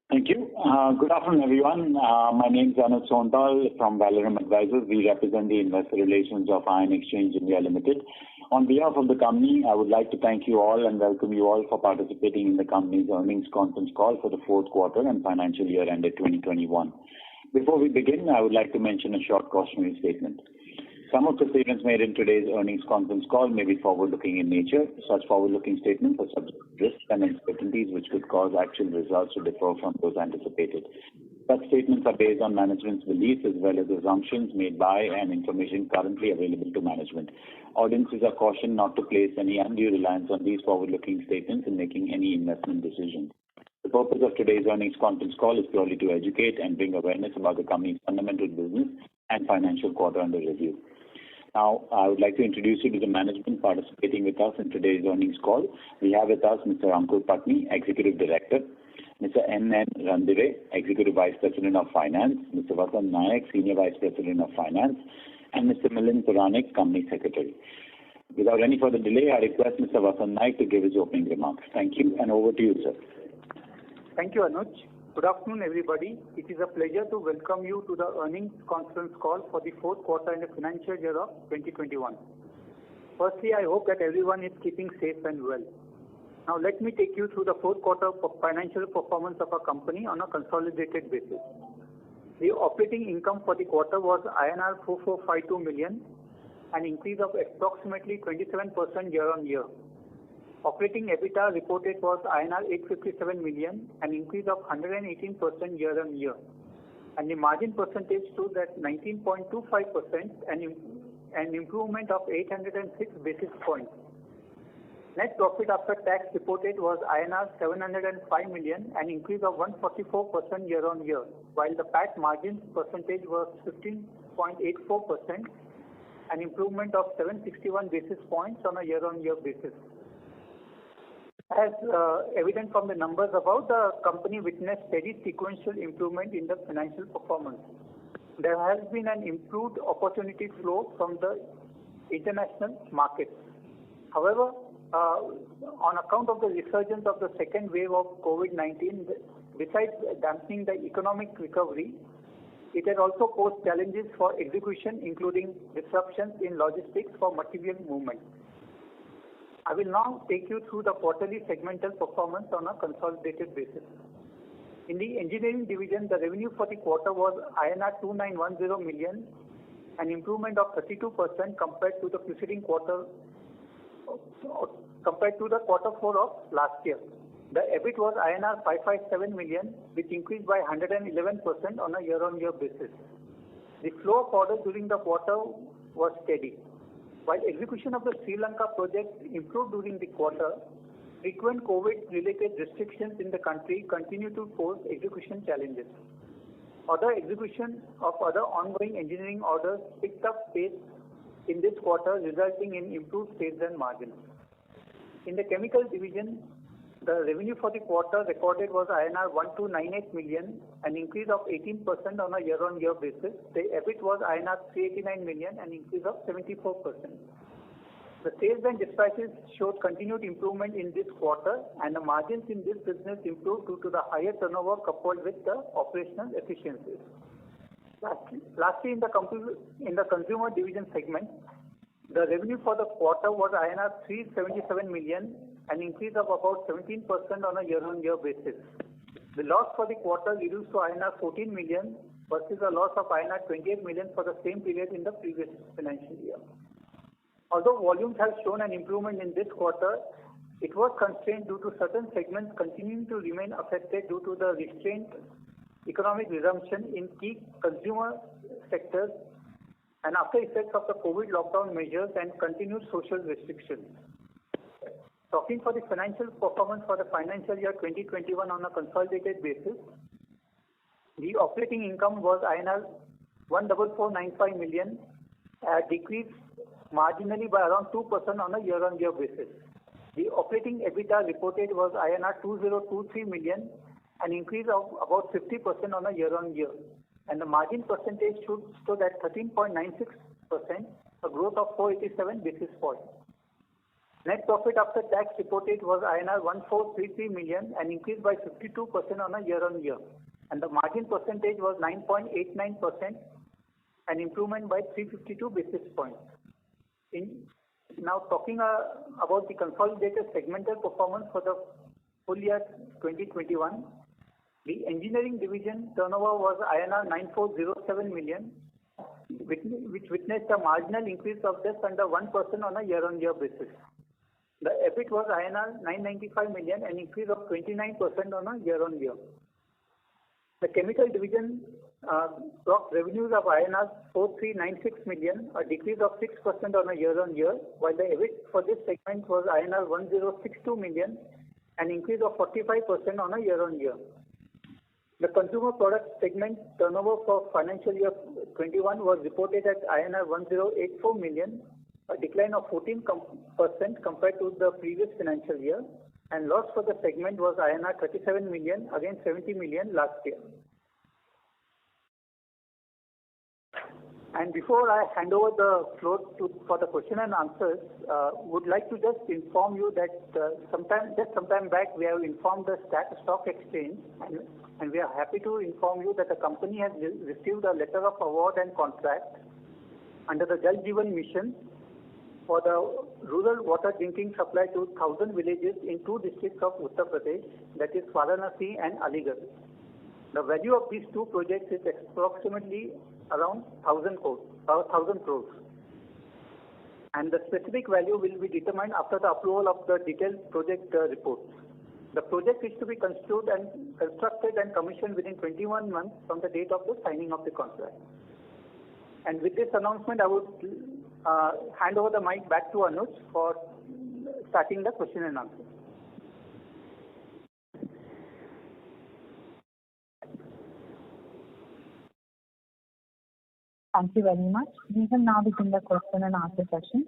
Thank you. Good afternoon, everyone. My name is Anuj Sontal from Valorem Advisors. We represent the investor relations of Ion Exchange India Limited. On behalf of the company, I would like to thank you all and welcome you all for participating in the company's earnings conference call for the fourth quarter and financial year ended 2021. Before we begin, I would like to mention a short cautionary statement. Some of the statements made in today's earnings conference call may be forward-looking in nature. Such forward-looking statements are subject to risks and uncertainties which could cause actual results to differ from those anticipated. Such statements are based on management's beliefs as well as assumptions made by and information currently available to management. Audiences are cautioned not to place any undue reliance on these forward-looking statements in making any investment decisions. The purpose of today's earnings conference call is purely to educate and bring awareness about the company's fundamental business and financial quarter under review. Now, I would like to introduce you to the management participating with us in today's earnings call. We have with us Mr. Ankur Patni, Executive Director, Mr. N.N. Ranadive, Executive Vice President of Finance, Mr. Vasant Naik, Senior Vice President of Finance, and Mr. Milind Puranik, Company Secretary. Without any further delay, I request Mr. Vasant Naik to give his opening remarks. Thank you, and over to you, sir. Thank you, Anuj. Good afternoon, everybody. It is a pleasure to welcome you to the earnings conference call for the fourth quarter and the financial year of 2021. Firstly, I hope that everyone is keeping safe and well. Now, let me take you through the fourth quarter financial performance of our company on a consolidated basis. The operating income for the quarter was INR 4452 million, an increase of approximately 27% year-on-year. Operating EBITDA reported was INR 857 million, an increase of 118% year-on-year, and the margin percentage stood at 19.25%, an improvement of 806 basis points. Net profit after tax reported was INR 705 million, an increase of 144% year-on-year, while the PAT margin percentage was 15.84%, an improvement of 761 basis points on a year-on-year basis. As evident from the numbers above, the company witnessed steady sequential improvement in the financial performance. There has been an improved opportunity flow from the international markets. However, on account of the resurgence of the second wave of COVID-19, besides dampening the economic recovery, it has also posed challenges for execution, including disruptions in logistics for material movement. I will now take you through the quarterly segmental performance on a consolidated basis. In the engineering division, the revenue for the quarter was INR 2910 million, an improvement of 32% compared to the preceding quarter, compared to the quarter 4 of last year. The EBIT was INR 557 million, which increased by 111% on a year-on-year basis. The flow of orders during the quarter was steady. While execution of the Sri Lanka project improved during the quarter, frequent COVID-related restrictions in the country continue to pose execution challenges. Other execution of other ongoing engineering orders picked up pace in this quarter, resulting in improved sales and margins. In the chemical division, the revenue for the quarter recorded was INR 1298 million, an increase of 18% on a year-on-year basis. The EBIT was INR 389 million, an increase of 74%. The sales and dispatches showed continued improvement in this quarter, and the margins in this business improved due to the higher turnover coupled with the operational efficiencies. Lastly, in the consumer division segment, the revenue for the quarter was INR 377 million, an increase of about 17% on a year-on-year basis. The loss for the quarter reduced to INR 14 million versus a loss of INR 28 million for the same period in the previous financial year. Although volumes have shown an improvement in this quarter, it was constrained due to certain segments continuing to remain affected due to the restrained economic resumption in key consumer sectors and after effects of the COVID lockdown measures and continued social restrictions. Talking for the financial performance for the financial year 2021 on a consolidated basis, the operating income was INR 14495 million, decreased marginally by around 2% on a year-on-year basis. The operating EBITDA reported was INR 2023 million, an increase of about 50% on a year-on-year, and the margin percentage stood at 13.96%, a growth of 487 basis points. Net profit after tax reported was INR 1433 million, an increase by 52% on a year-on-year. And the margin percentage was 9.89%, an improvement by 352 basis points. Now talking about the consolidated segmental performance for the full year 2021, the engineering division turnover was INR 9407 million, which witnessed a marginal increase of just under 1% on a year-on-year basis. The EBIT was INR 995 million, an increase of 29% on a year-on-year. The chemical division clocked revenues of INR 4396 million, a decrease of 6% on a year-on-year, while the EBIT for this segment was INR 1062 million, an increase of 45% on a year-on-year. The consumer product segment turnover for financial year 21 was reported at INR 1084 million, a decline of 14% compared to the previous financial year, and loss for the segment was INR 37 million against 70 million last year. And before I hand over the floor for the question and answers, would like to just inform you that sometime back we have informed the stock exchange, and we are happy to inform you that the company has received a letter of award and contract under the Jal Jeevan Mission for the rural water drinking supply to 1,000 villages in 2 districts of Uttar Pradesh, that is Varanasi and Aligarh. The value of these 2 projects is approximately around 1,000 crores. And the specific value will be determined after the approval of the detailed project reports. The project is to be constructed and commissioned within 21 months from the date of the signing of the contract. And with this announcement, I would hand over the mic back to Anuj for starting the question and answer. Thank you very much. We will now begin the question and answer session.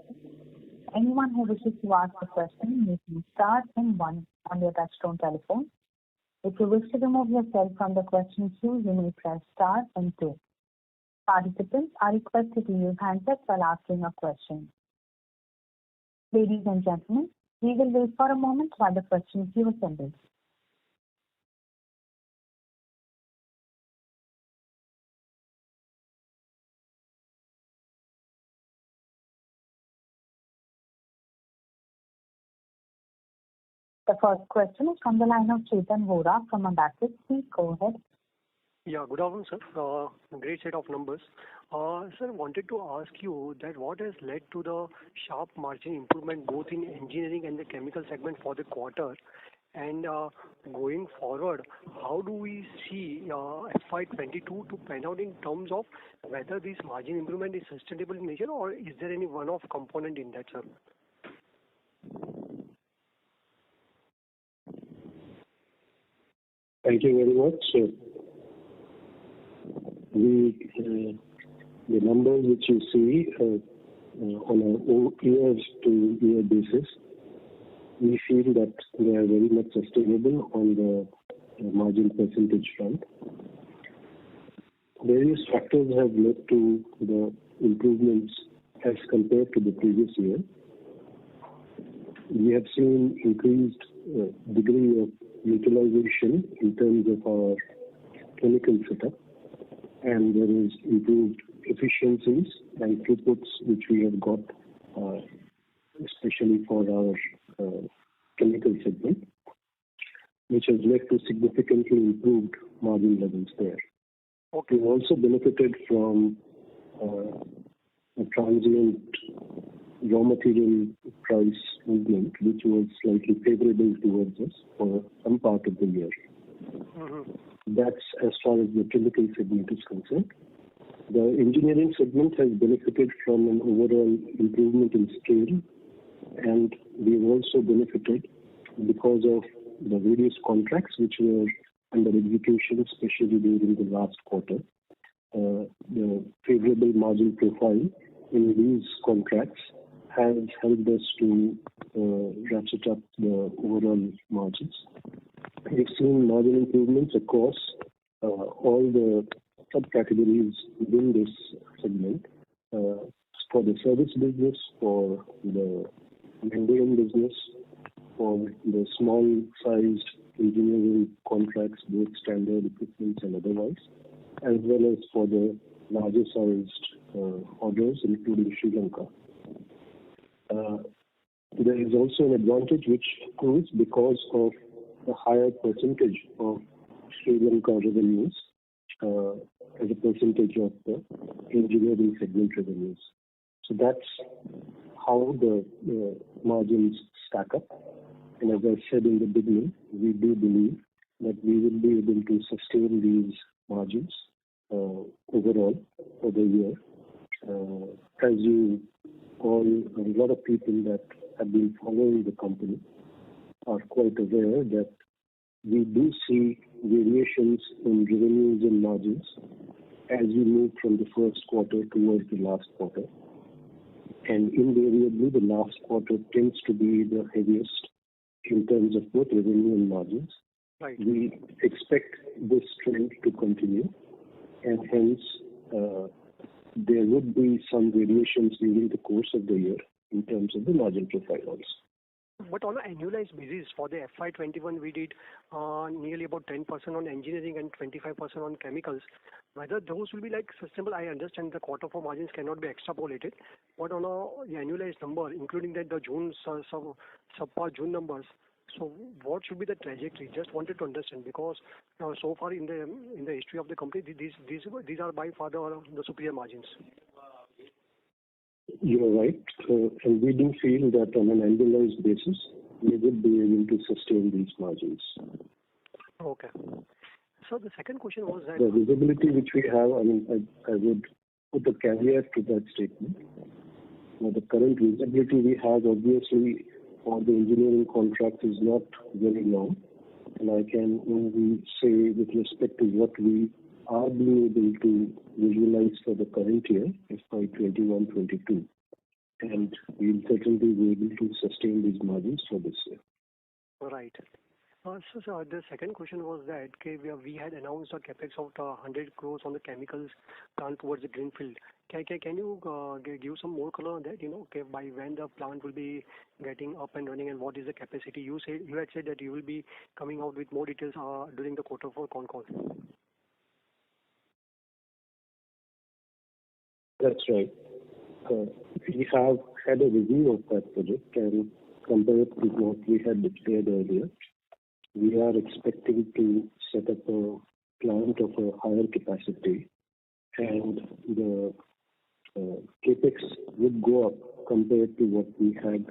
Anyone who wishes to ask a question may please star and 1 on your touchtone telephone. If you wish to remove yourself from the question queue, you may press star and 2. Participants are requested to use handsets while asking a question. Ladies and gentlemen, we will wait for a moment while the question queue assembles. The first question is from the line of Chetan Vora from Abakkus. Please go ahead. Yeah, good afternoon, sir. Great set of numbers. Sir, I wanted to ask you that what has led to the sharp margin improvement both in engineering and the chemical segment for the quarter? And going forward, how do we see FY22 to pan out in terms of whether this margin improvement is sustainable in nature, or is there any one-off component in that, sir? Thank you very much. The numbers which you see on a year-to-year basis, we feel that they are very much sustainable on the margin percentage front. Various factors have led to the improvements as compared to the previous year. We have seen increased degree of utilization in terms of our chemical setup, and there is improved efficiencies and throughputs which we have got, especially for our chemical segment, which has led to significantly improved margin levels there. Okay. We also benefited from a transient raw material price movement, which was slightly favorable towards us for some part of the year. Mm-hmm. That's as far as the chemical segment is concerned. The engineering segment has benefited from an overall improvement in scale, and we've also benefited because of the various contracts which were under execution, especially during the last quarter. The favorable margin profile in these contracts has helped us to ratchet up the overall margins. We've seen margin improvements across all the subcategories within this segment, for the service business, for the mundane business, for the small-sized engineering contracts, both standard equipment and otherwise, as well as for the larger-sized orders, including Sri Lanka. There is also an advantage which accrues because of the higher percentage of Sri Lanka revenues as a percentage of the engineering segment revenues. So that's how the margins stack up. And as I said in the beginning, we do believe that we will be able to sustain these margins overall for the year. As you all, a lot of people that have been following the company are quite aware that we do see variations in revenues and margins as we move from the first quarter towards the last quarter. And invariably, the last quarter tends to be the heaviest in terms of both revenue and margins. Right. We expect this trend to continue, and hence there would be some variations during the course of the year in terms of the margin profile also. But on an annualized basis, for the FY21, we did nearly about 10% on engineering and 25% on chemicals. Whether those will be like sustainable, I understand the quarter four margins cannot be extrapolated. But on the annualized number, including that the June subpar June numbers, so what should be the trajectory? Just wanted to understand, because so far in the history of the company, these are by far the superior margins. You are right, and we do feel that on an annualized basis, we would be able to sustain these margins. Okay. So the second question was that the visibility which we have, I would put a caveat to that statement. Now, the current visibility we have, obviously, for the engineering contract is not very long, and I can only say with respect to what we are being able to visualize for the current year, FY 21-22, and we'll certainly be able to sustain these margins for this year. Right. So the second question was that we had announced a capex of 100 crores on the chemicals plant towards the greenfield. Can you give some more color on that? By when the plant will be getting up and running, and what is the capacity? You had said that you will be coming out with more details during the quarter four con call. That's right. We have had a review of that project, and compared to what we had declared earlier, we are expecting to set up a plant of a higher capacity, and the capex would go up compared to what we had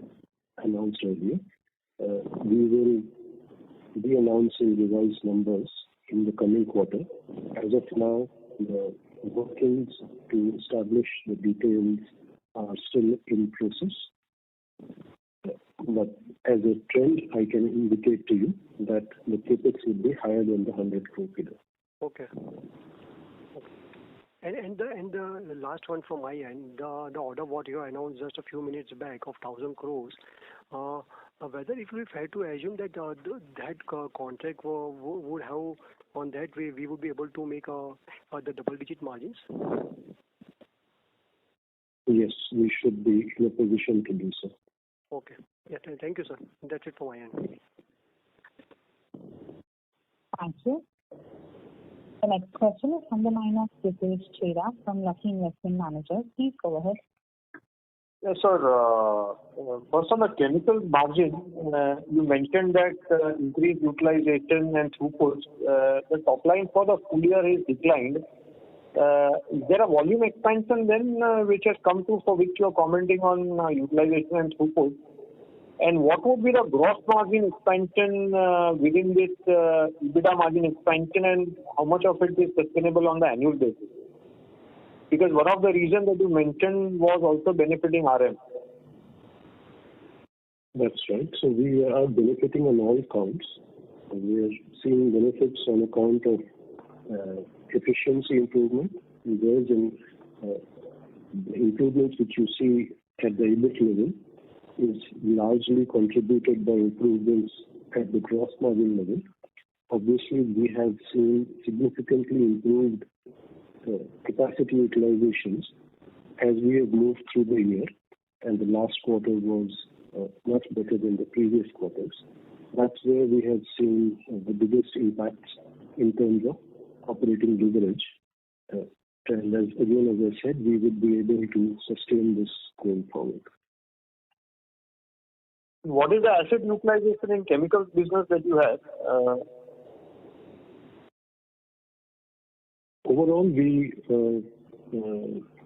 announced earlier. We will be announcing revised numbers in the coming quarter. As of now, the workings to establish the details are still in process. But as a trend, I can indicate to you that the capex will be higher than the 100 crore figure. Okay. And the last one from my end, the order what you announced just a few minutes back of 1,000 crores, whether it will be fair to assume that that contract would have, on that way, we would be able to make the double-digit margins? Yes, we should be in a position to do so. Okay. Yeah, thank you, sir. That's it for my end. Thank you. The next question is from the line of Pritesh Chheda from Lucky Investment Managers. Please go ahead. Yes, sir. First on the chemical margin, you mentioned that increased utilization and throughput, the top line for the full year is declined. Is there a volume expansion then which has come to, for which you are commenting on utilization and throughput? And what would be the gross margin expansion within this EBITDA margin expansion, and how much of it is sustainable on the annual basis? Because one of the reasons that you mentioned was also benefiting RM. That's right. So we are benefiting on all counts. We are seeing benefits on account of efficiency improvement. There's improvements which you see at the EBIT level is largely contributed by improvements at the gross margin level. Obviously, we have seen significantly improved capacity utilizations as we have moved through the year, and the last quarter was much better than the previous quarters. That's where we have seen the biggest impacts in terms of operating leverage. And as I said, we would be able to sustain this going forward. What is the asset utilization in chemicals business that you have? Overall, we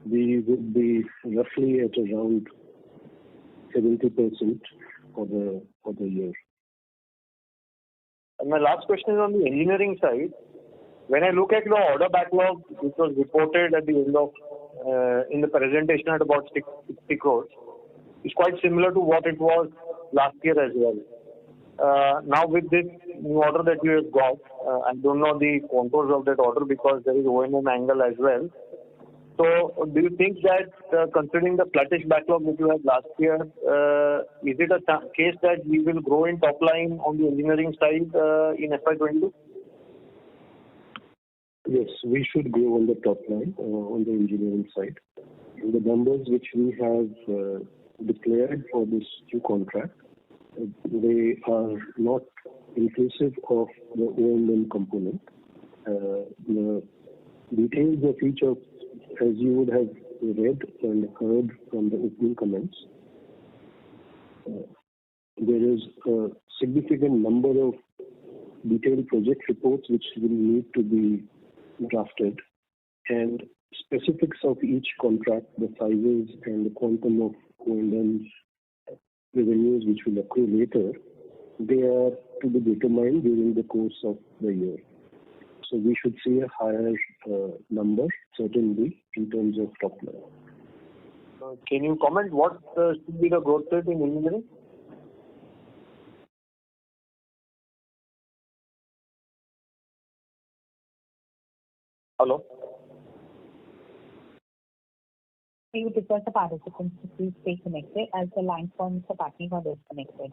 would be roughly at around 70% for the year. And my last question is on the engineering side. When I look at your order backlog, which was reported at the end of in the presentation at about 60 crores, it's quite similar to what it was last year as well. Now with this new order that you have got, I don't know the contours of that order because there is O&M angle as well. So do you think that considering the flattish backlog that you had last year, is it a case that we will grow in top line on the engineering side in FY22? Yes, we should grow on the top line on the engineering side. The numbers which we have declared for this new contract, they are not inclusive of the O&M component. The details of each of, as you would have read and heard from the opening comments, there is a significant number of detailed project reports which will need to be drafted, and specifics of each contract, the sizes and the quantum of O&M revenues which will accrue later, they are to be determined during the course of the year. So we should see a higher number, certainly, in terms of top line. Can you comment what should be the growth rate in engineering? Hello? We would request the participants to please stay connected as the line from Mr. Patni got disconnected.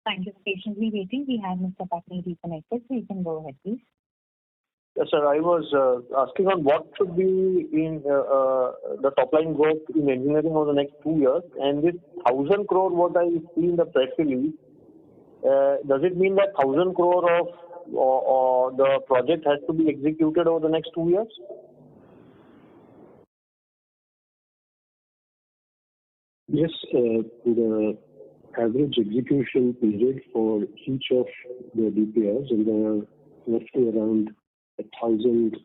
Thank you for patiently waiting. We have Mr. Patni reconnected, so you can go ahead, please. Yes, sir. I was asking on what should be in the top line growth in engineering over the next 2 years. And this 1,000 crore, what I see in the press release, does it mean that 1,000 crore of or the project has to be executed over the next 2 years? Yes, the average execution period for each of the DPRs, and there are roughly around 1,000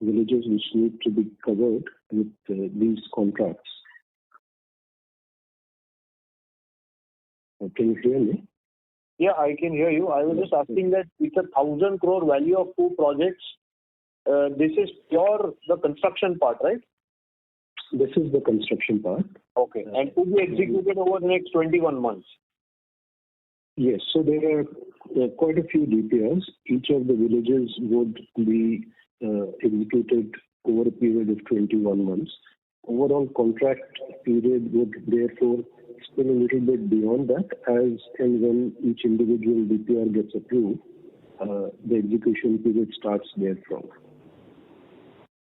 villages which need to be covered with these contracts. Can you hear me? Yeah, I can hear you. I was just asking that it's a 1,000 crore value of 2 projects. This is pure the construction part, right? This is the construction part. Okay. And to be executed over the next 21 months. Yes. So there are quite a few DPRs. Each of the villages would be executed over a period of 21 months. Overall contract period would therefore spin a little bit beyond that, as and when each individual DPR gets approved, the execution period starts therefrom.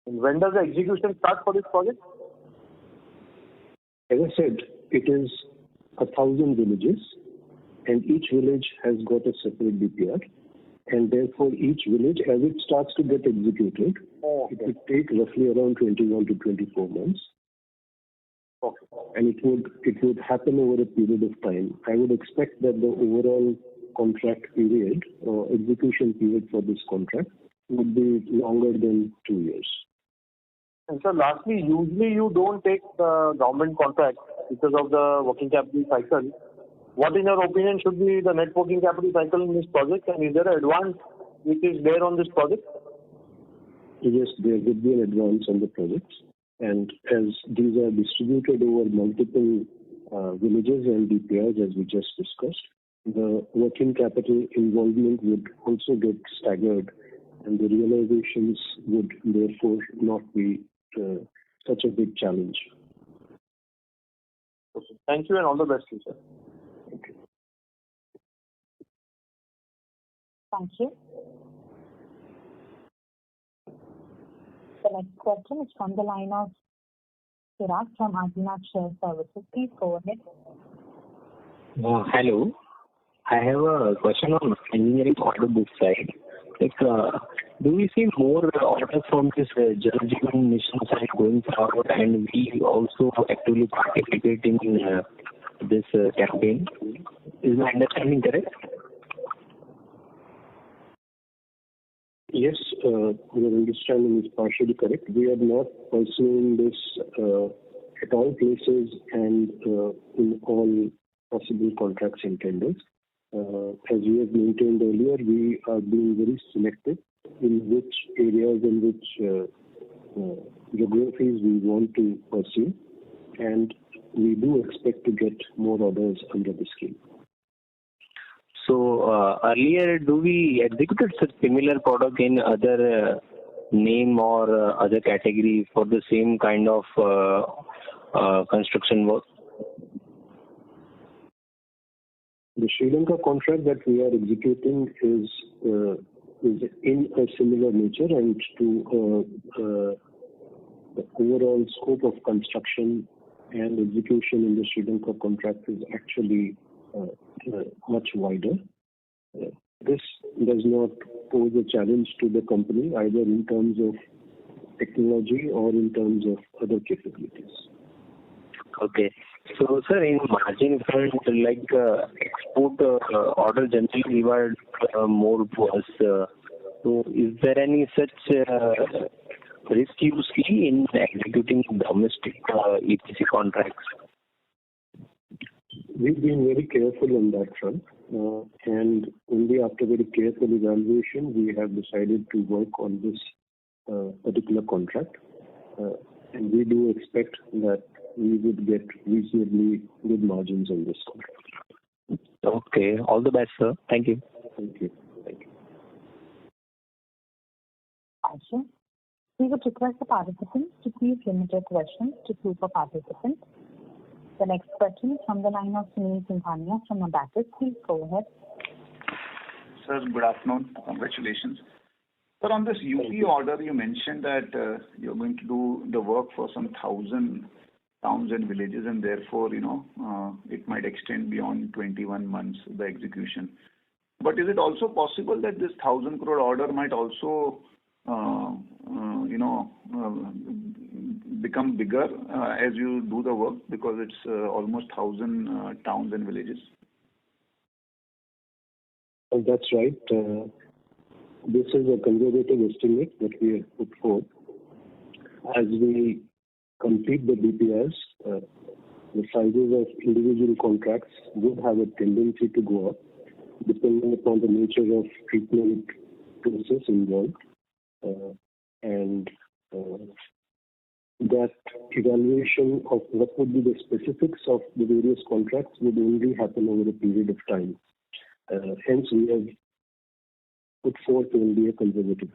And when does the execution start for this project? As I said, it is 1,000 villages, and each village has got a separate DPR, and therefore each village, as it starts to get executed, it would take roughly around 21 to 24 months. Okay. And it would happen over a period of time. I would expect that the overall contract period or execution period for this contract would be longer than 2 years. And so lastly, usually you don't take government contracts because of the working capital cycle. What in your opinion should be the net working capital cycle in this project, and is there an advance which is there on this project? Yes, there would be an advance on the projects, and as these are distributed over multiple villages and DPRs, as we just discussed, the working capital involvement would also get staggered and the realizations would therefore not be such a big challenge. Okay. Thank you and all the best, sir. Thank you. Thank you. The next question is from the line of Chirag from Adinath Share Services. Please go ahead. Hello. I have a question on engineering order book side. Do we see more orders from this Jal Jeevan Mission side going forward, and we also actively participate in this campaign? Is my understanding correct? Yes, your understanding is partially correct. We are not pursuing this at all places and in all possible contracts and tenders. As we have maintained earlier, we are being very selective in which areas and which geographies we want to pursue, and we do expect to get more orders under the scheme. So earlier, do we executed such similar product in other name or other category for the same kind of construction work? The Sri Lanka contract that we are executing is in a similar nature, and to the overall scope of construction and execution in the Sri Lanka contract is actually much wider. This does not pose a challenge to the company either in terms of technology or in terms of other capabilities. Okay. So, sir, in margin front, like export order generally reward more to us. So, is there any such risk you see in executing domestic EPC contracts? We've been very careful on that front, and only after very careful evaluation we have decided to work on this particular contract, and we do expect that we would get reasonably good margins on this contract. Okay. All the best, sir. Thank you. Thank you. Thank you. Thank you. We would request the participants to please limit their questions to two per participant. The next question is from the line of Sunil Singhania from Abakkus. Please go ahead. Sir, good afternoon. Congratulations. Sir, on this UP order, you mentioned that you're going to do the work for some 1,000 towns and villages, and therefore, it might extend beyond 21 months, the execution. But is it also possible that this 1,000 crore order might also, become bigger as you do the work, because it's almost 1,000 towns and villages? That's right. This is a conservative estimate that we have put forth. As we complete the DPRs, the sizes of individual contracts would have a tendency to go up, depending upon the nature of treatment process involved. And that evaluation of what would be the specifics of the various contracts would only happen over a period of time. Hence, we have put forth only a conservative.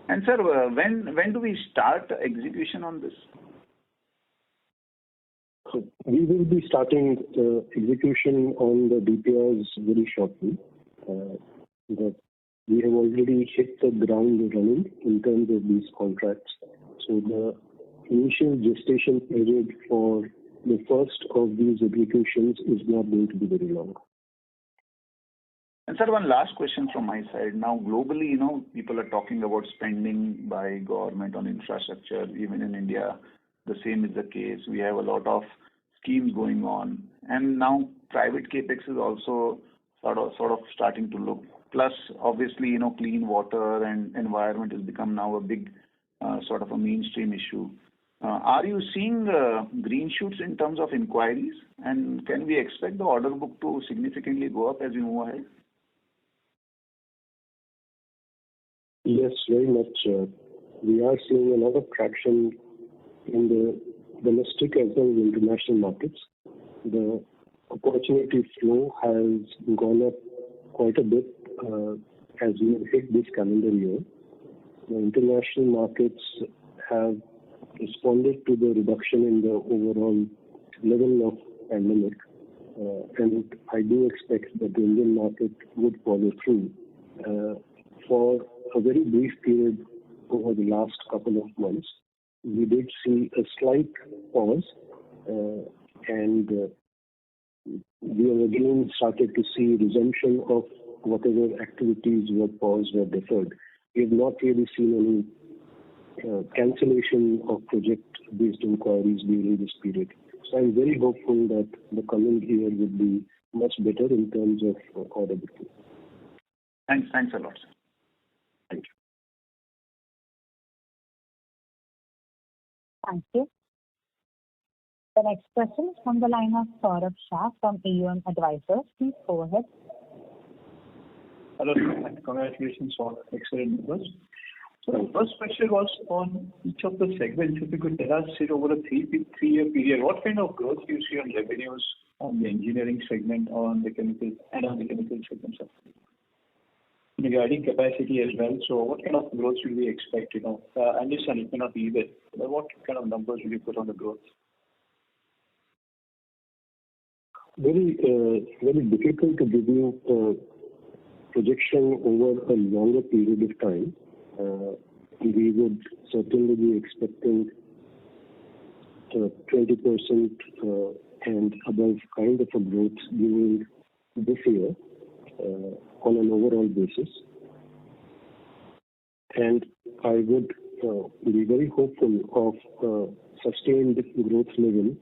And sir, when do we start execution on this? So we will be starting execution on the DPRs very shortly. But we have already hit the ground running in terms of these contracts. So the initial gestation period for the first of these executions is not going to be very long. And sir, one last question from my side. Now, globally, people are talking about spending by government on infrastructure. Even in India, the same is the case. We have a lot of schemes going on, and now private capex is also sort of starting to look. Plus, obviously, clean water and environment has become now a big sort of a mainstream issue. Are you seeing green shoots in terms of inquiries, and can we expect the order book to significantly go up as we move ahead? Yes, very much. We are seeing a lot of traction in the domestic as well as international markets. The opportunity flow has gone up quite a bit as we hit this calendar year, the international markets have responded to the reduction in the overall level of pandemic. And I do expect that the Indian market would follow through. For a very brief period over the last couple of months, we did see a slight pause, and we have again started to see resumption of whatever activities were paused or deferred. We have not really seen any cancellation of project-based inquiries during this period. So I'm very hopeful that the coming year will be much better in terms of order booking. Thanks a lot, sir. Thank you. Thank you. The next question is from the line of Saurabh Shah from AUM Advisors. Please go ahead. Hello, and congratulations on excellent numbers. So the first question was on each of the segments. If you could tell us, over a three-year period, what kind of growth do you see on revenues on the engineering segment, on the chemical segment, sir? Regarding capacity as well, so what kind of growth should we expect? I understand it may not be even, but what kind of numbers will you put on the growth? Very difficult to give you a projection over a longer period of time. We would certainly be expecting 20% and above kind of a growth during this year on an overall basis. And I would be very hopeful of sustained growth level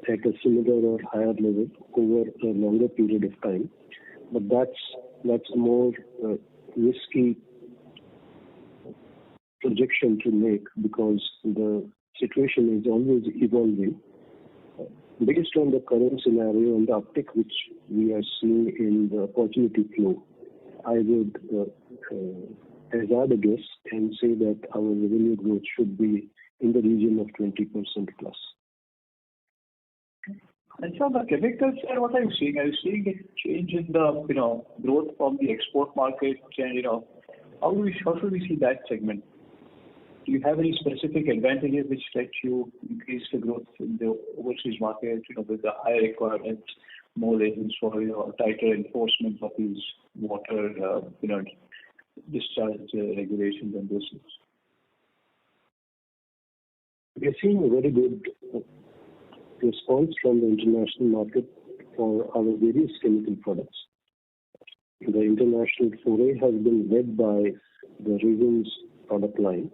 at a similar or higher level over a longer period of time. But that's a more risky projection to make because the situation is always evolving. Based on the current scenario and the uptick which we are seeing in the opportunity flow, I would hazard a guess and say that our revenue growth should be in the region of 20% plus. And so the chemical side, what are you seeing? Are you seeing a change in the growth from the export market? And how should we see that segment? Do you have any specific advantages which let you increase the growth in the overseas market? With the higher requirements, more reasons for tighter enforcement of these water discharge regulations and those things. We are seeing a very good response from the international market for our various chemical products. The international foray has been led by the resins product line,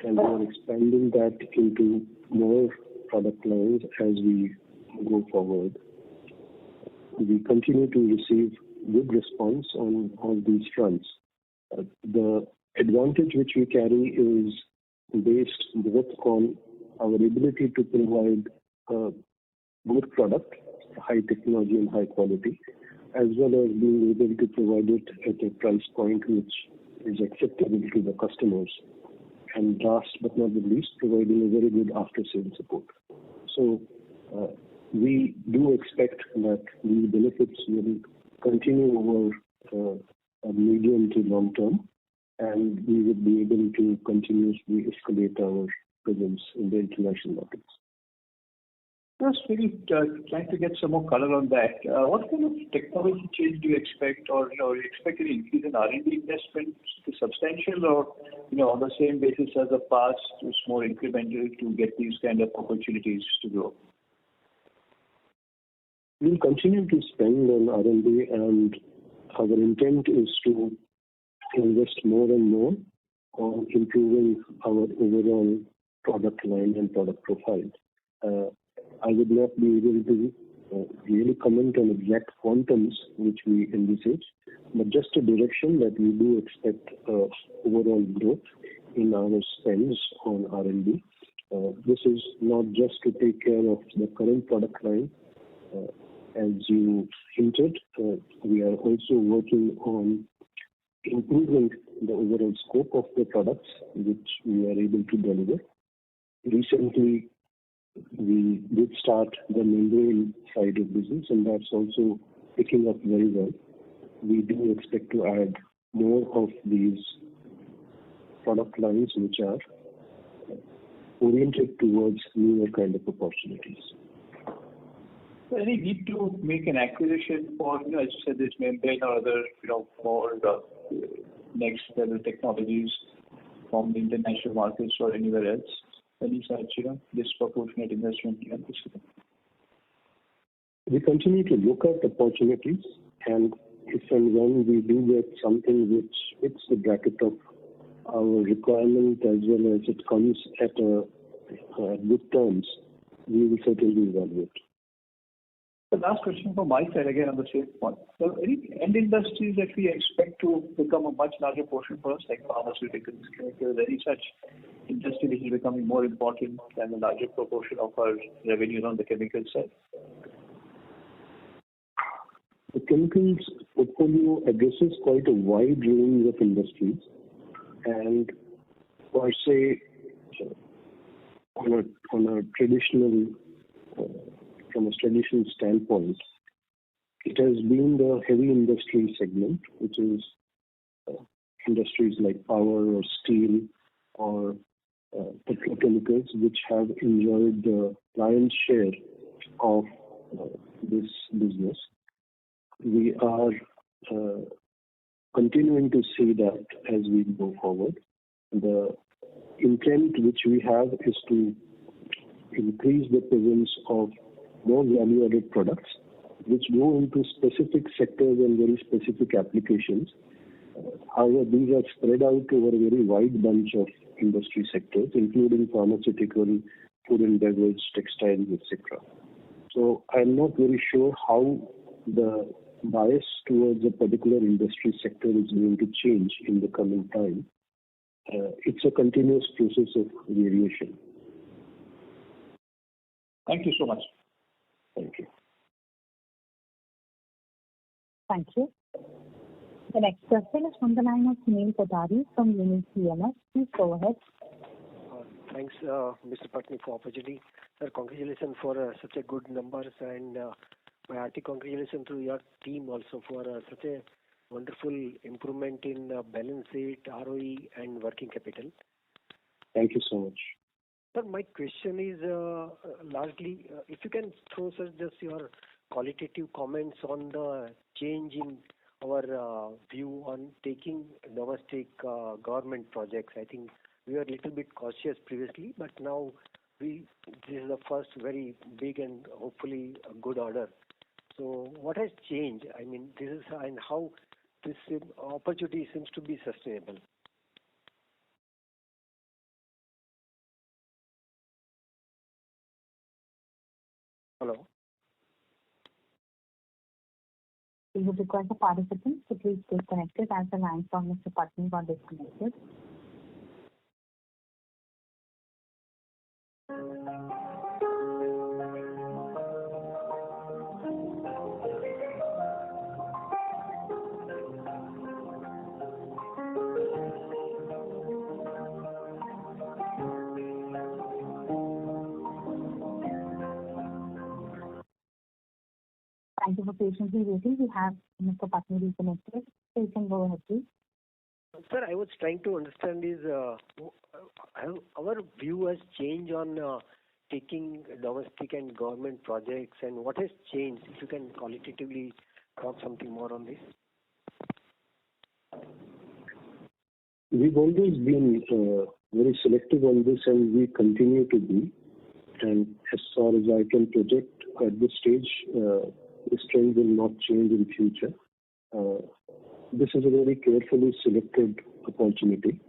and we are expanding that into more product lines as we go forward. We continue to receive good response on all these fronts. The advantage which we carry is based both on our ability to provide a good product, high technology and high quality, as well as being able to provide it at a price point which is acceptable to the customers. And last but not the least, providing a very good after-sales support. So we do expect that these benefits will continue over a medium to long term, and we will be able to continuously escalate our presence in the international markets. Just really trying to get some more color on that. What kind of technology change do you expect, or you expect any increase in R&D investment to substantial, or on the same basis as the past, it's more incremental to get these kind of opportunities to grow? We'll continue to spend on R&D, and our intent is to invest more and more on improving our overall product line and product profile. I would not be able to really comment on exact quantums which we envisage, but just a direction that we do expect overall growth in our spends on R&D. This is not just to take care of the current product line. As you hinted, we are also working on improving the overall scope of the products which we are able to deliver. Recently, we did start the membrane side of business, and that's also picking up very well. We do expect to add more of these product lines which are oriented towards newer kind of opportunities. So any need to make an acquisition for, as you said, this membrane or other, more next level technologies from the international markets or anywhere else? Any such, disproportionate investment you anticipate? We continue to look at opportunities, and if and when we do get something which fits the bracket of our requirement as well as it comes at good terms, we will certainly evaluate. The last question from my side, again on the same point. So any end industries that we expect to become a much larger portion for us, like pharmaceuticals, chemicals, any such industry which is becoming more important than a larger proportion of our revenues on the chemical side? The chemicals portfolio addresses quite a wide range of industries, and per se, on a traditional, from a traditional standpoint, it has been the heavy industry segment, which is industries like power or steel or petrochemicals, which have enjoyed the lion's share of this business. We are continuing to see that as we go forward. The intent which we have is to increase the presence of more value-added products which go into specific sectors and very specific applications. However, these are spread out over a very wide bunch of industry sectors, including pharmaceutical, food and beverage, textiles, etc. So I'm not very sure how the bias towards a particular industry sector is going to change in the coming time. It's a continuous process of variation. Thank you so much. Thank you. Thank you. The next question is from the line of Sunil Kothari from Unique PMS. Please go ahead. Thanks, Mr. Patni, for opportunity. Sir, congratulations for such a good numbers, and my hearty congratulations to your team also for such a wonderful improvement in balance sheet, ROE, and working capital. Thank you so much. Sir, my question is largely, if you can throw sir just your qualitative comments on the change in our view on taking domestic government projects. I think we were a little bit cautious previously, but now this is the first very big and hopefully a good order. So what has changed? I mean, this is and how this opportunity seems to be sustainable. Hello. We would request the participants to please stay connected as the line from Mr. Patni got disconnected. Thank you for patiently waiting. We have Mr. Patni reconnected. So you can go ahead, please. Sir, I was trying to understand is our view has changed on taking domestic and government projects, and what has changed? If you can qualitatively talk something more on this. We've always been very selective on this, and we continue to be. And as far as I can project at this stage, this trend will not change in future. This is a very carefully selected opportunity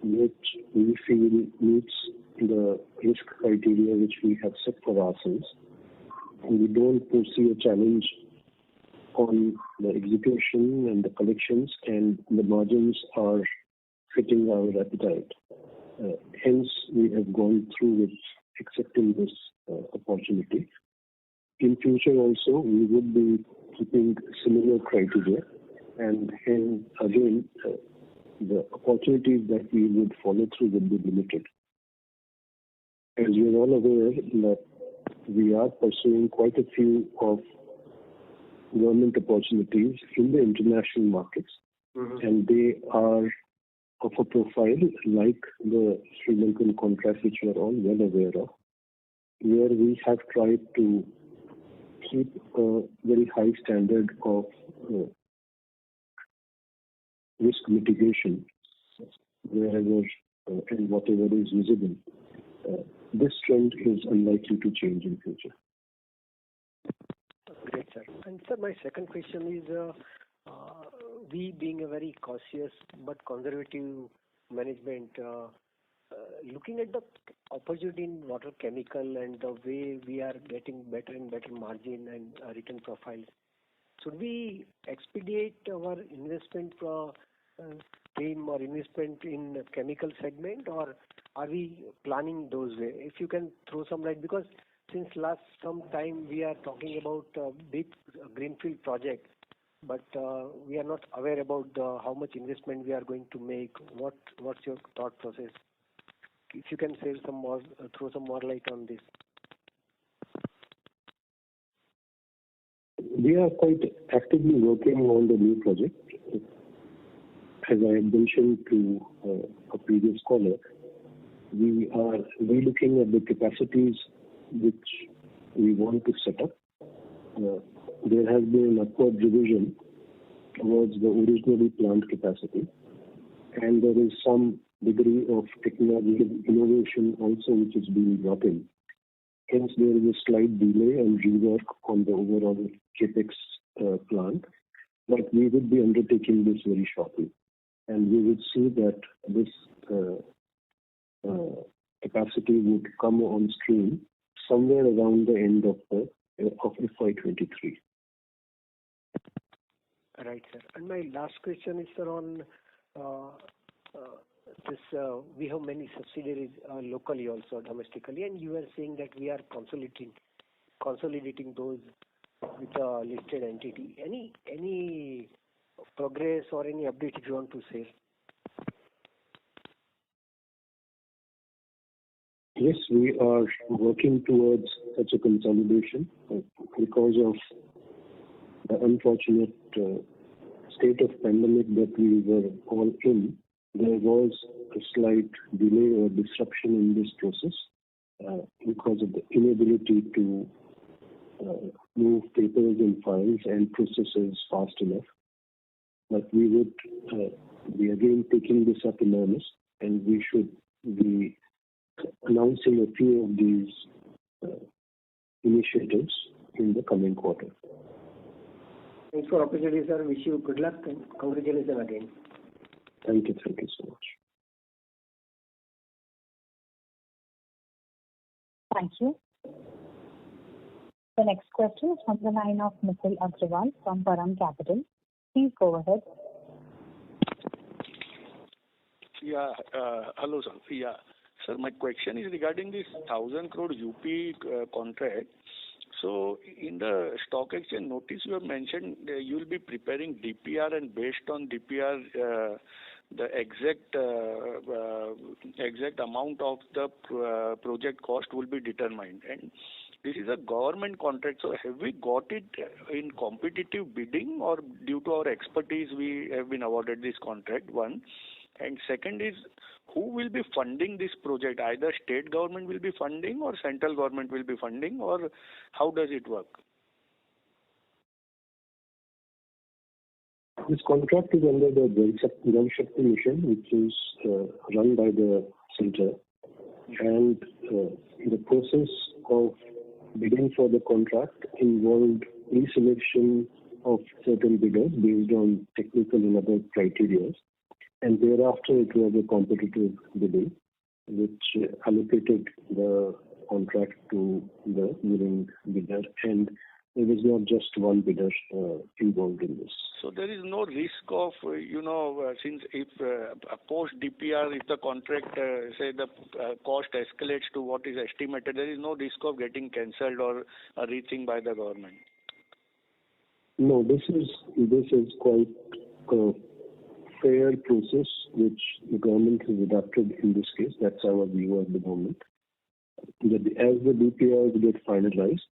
which we feel meets the risk criteria which we have set for ourselves. And we don't foresee a challenge on the execution and the collections, and the margins are fitting our appetite. Hence, we have gone through with accepting this opportunity. In future also, we would be keeping similar criteria, and hence, again, the opportunities that we would follow through would be limited. As you're all aware that we are pursuing quite a few of government opportunities in the international markets, and they are of a profile like the Sri Lankan contract, which we are all well aware of, where we have tried to keep a very high standard of risk mitigation wherever and whatever is visible. This trend is unlikely to change in future. Great, sir. And sir, my second question is, we being a very cautious but conservative management, looking at the opportunity in water chemical and the way we are getting better and better margin and return profiles, should we expedite our investment team or investment in chemical segment, or are we planning those way? If you can throw some light, because since last some time we are talking about big greenfield project, but we are not aware about how much investment we are going to make. What's your thought process? If you can say some more, throw some more light on this. We are quite actively working on the new project. As I had mentioned to a previous caller, we are relooking at the capacities which we want to set up. There has been an upward revision towards the originally planned capacity, and there is some degree of technological innovation also which is being brought in. Hence, there is a slight delay and rework on the overall capex plan, but we will be undertaking this very shortly, and we will see that this capacity would come on stream somewhere around the end of FY23. Right, sir. And my last question is, sir, on this. We have many subsidiaries locally, also domestically, and you were saying that we are consolidating those with a listed entity. Any progress or any update if you want to say? Yes, we are working towards such a consolidation because of the unfortunate state of pandemic that we were all in. There was a slight delay or disruption in this process because of the inability to move papers and files and processes fast enough. But we would be again taking this up in earnest, and we should be announcing a few of these initiatives in the coming quarter. Thanks for opportunity, sir. Wish you good luck and congratulations again. Thank you so much. Thank you. The next question is from the line of Nikhil Agrawal from Param Capital. Please go ahead. Yeah, hello, sir. Yeah, sir, my question is regarding this 1,000 crore UP contract. So, in the stock exchange notice, you have mentioned you will be preparing DPR, and based on DPR, the exact amount of the project cost will be determined. And this is a government contract, so have we got it in competitive bidding, or due to our expertise we have been awarded this contract? One. And second is, who will be funding this project? Either state government will be funding or central government will be funding, or how does it work? This contract is under the Jal Shakti mission, which is run by the center, and the process of bidding for the contract involved pre-selection of certain bidders based on technical and other criteria, and thereafter it was a competitive bidding which allocated the contract to the winning bidder, and there was not just one bidder involved in this. So there is no risk of, since if post DPR, if the contract, say the cost escalates to what is estimated, there is no risk of getting cancelled or a rethink by the government? No, this is quite a fair process which the government has adopted in this case. That's our view at the moment. That as the DPRs get finalized,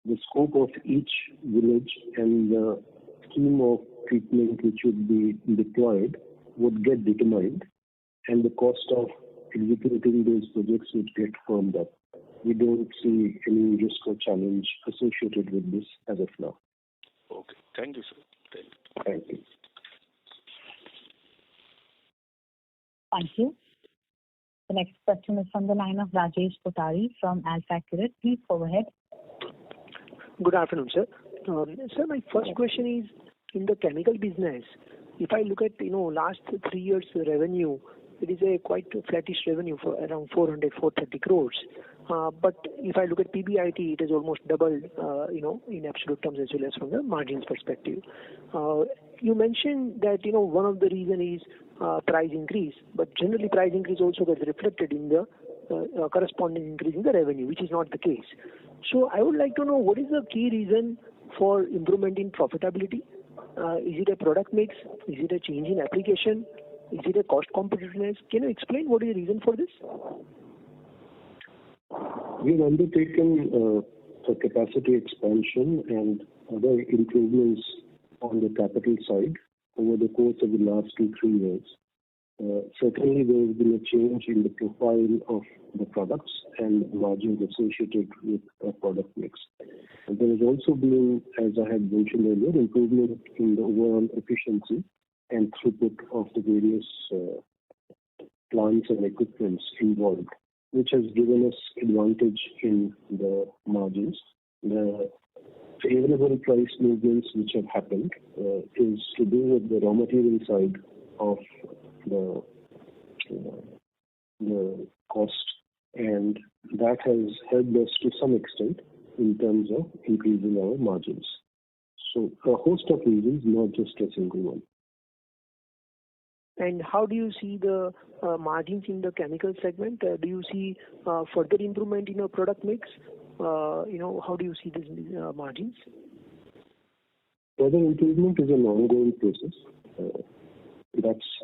the scope of each village and the scheme of treatment which would be deployed would get determined, and the cost of executing those projects would get firmed up. We don't see any risk or challenge associated with this as of now. Okay. Thank you, sir. Thank you. Thank you. The next question is from the line of Rajesh Kothari from AlfAccurate. Please go ahead. Good afternoon, sir. Sir, my first question is, in the chemical business, if I look at, last 3 years revenue, it is a quite flattish revenue for around 430 crores. But if I look at PBIT, it has almost doubled, in absolute terms as well as from the margins perspective. You mentioned that, one of the reason is price increase, but generally price increase also gets reflected in the corresponding increase in the revenue, which is not the case. So I would like to know what is the key reason for improvement in profitability? Is it a product mix? Is it a change in application? Is it a cost competitiveness? Can you explain what is the reason for this? We've undertaken a capacity expansion and other improvements on the capital side over the course of the last 2-3 years. Certainly, there has been a change in the profile of the products and margins associated with a product mix. And there has also been, as I had mentioned earlier, improvement in the overall efficiency and throughput of the various plants and equipments involved, which has given us advantage in the margins. The favorable price movements which have happened is to do with the raw material side of the cost, and that has helped us to some extent in terms of increasing our margins. So a host of reasons, not just a single one. And how do you see the margins in the chemical segment? Do you see further improvement in your product mix? How do you see these margins? Further improvement is an ongoing process. That's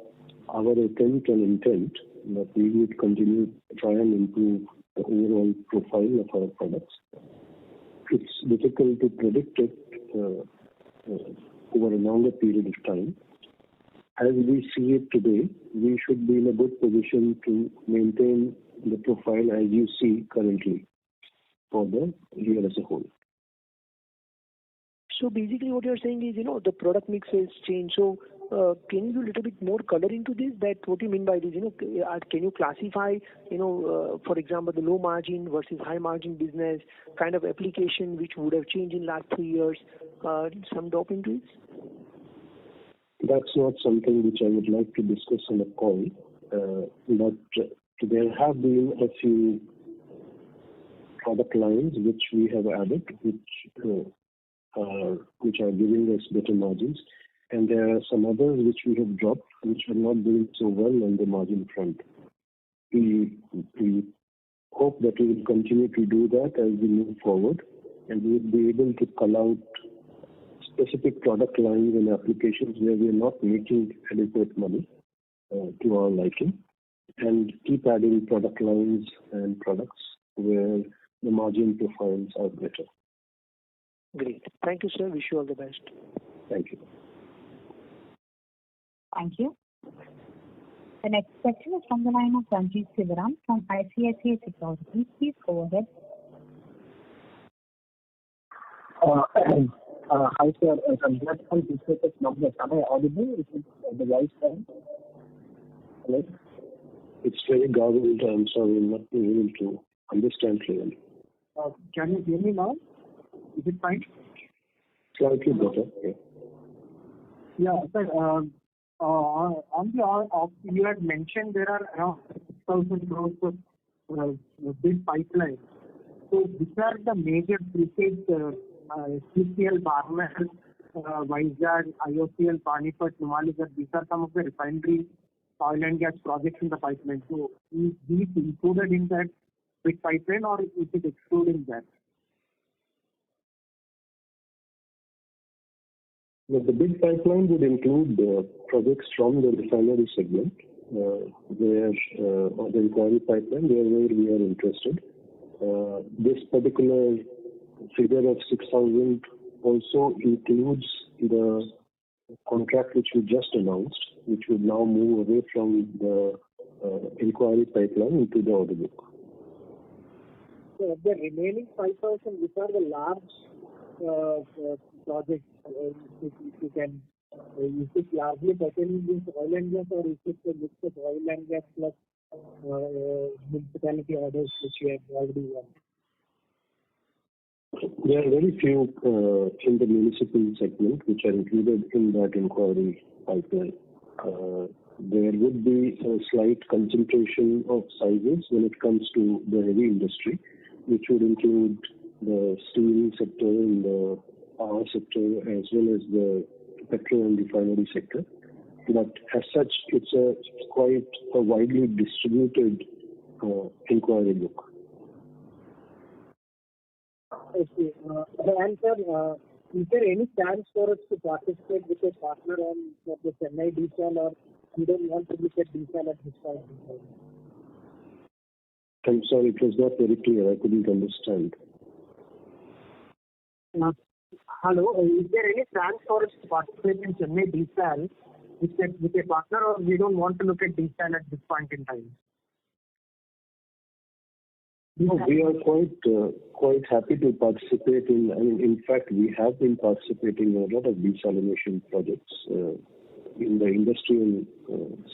our attempt and intent that we would continue to try and improve the overall profile of our products. It's difficult to predict it over a longer period of time. As we see it today, we should be in a good position to maintain the profile as you see currently for the year as a whole. So basically what you're saying is, the product mix has changed. So can you do a little bit more color into this? That what do you mean by this? Can you classify, for example, the low margin versus high margin business kind of application which would have changed in last 3 years? Some drop into it? That's not something which I would like to discuss on the call, but there have been a few product lines which we have added, which are giving us better margins, and there are some others which we have dropped, which are not doing so well on the margin front. We hope that we will continue to do that as we move forward, and we will be able to call out specific product lines and applications where we are not making adequate money to our liking, and keep adding product lines and products where the margin profiles are better. Great. Thank you, sir. Wish you all the best. Thank you. Thank you. The next question is from the line of Ranjit Sivaram from ICICI Securities. Please go ahead. Hi, sir. Congrats on this set of numbers. Am I audible? Is it the right time? Hello? It's very garbled. I'm sorry, I'm not able to understand clearly. Can you hear me now? Is it fine? Slightly better, yeah. Yeah, sir. You had mentioned there are around 6,000 crores of big pipeline. So these are the major projects, CCL, Barmer, Vizag, IOCL, Panipat, Numaligarh. These are some of the refinery oil and gas projects in the pipeline. So is these included in that big pipeline, or is it excluding that? The big pipeline would include projects from the refinery segment, or the inquiry pipeline, where we are interested. This particular figure of 6,000 also includes the contract which we just announced, which would now move away from the inquiry pipeline into the order book. So the remaining 5%, which are the large projects, if you can, is it largely pertaining to oil and gas, or is it a mix of oil and gas plus municipality orders which you have already won? There are very few in the municipal segment which are included in that inquiry pipeline. There would be a slight concentration of sizes when it comes to the heavy industry, which would include the steel sector and the power sector as well as the petrol and refinery sector. But as such, it's quite a widely distributed inquiry book. Okay. And sir, is there any chance for us to participate with a partner on the Chennai desal, or you don't want to look at desal at this point in time? I'm sorry, it was not very clear. I couldn't understand. Hello, is there any chance for us to participate in Chennai desal with a partner, or we don't want to look at desal at this point in time? No, we are quite happy to participate in. I mean, in fact, we have been participating in a lot of desalination projects in the industrial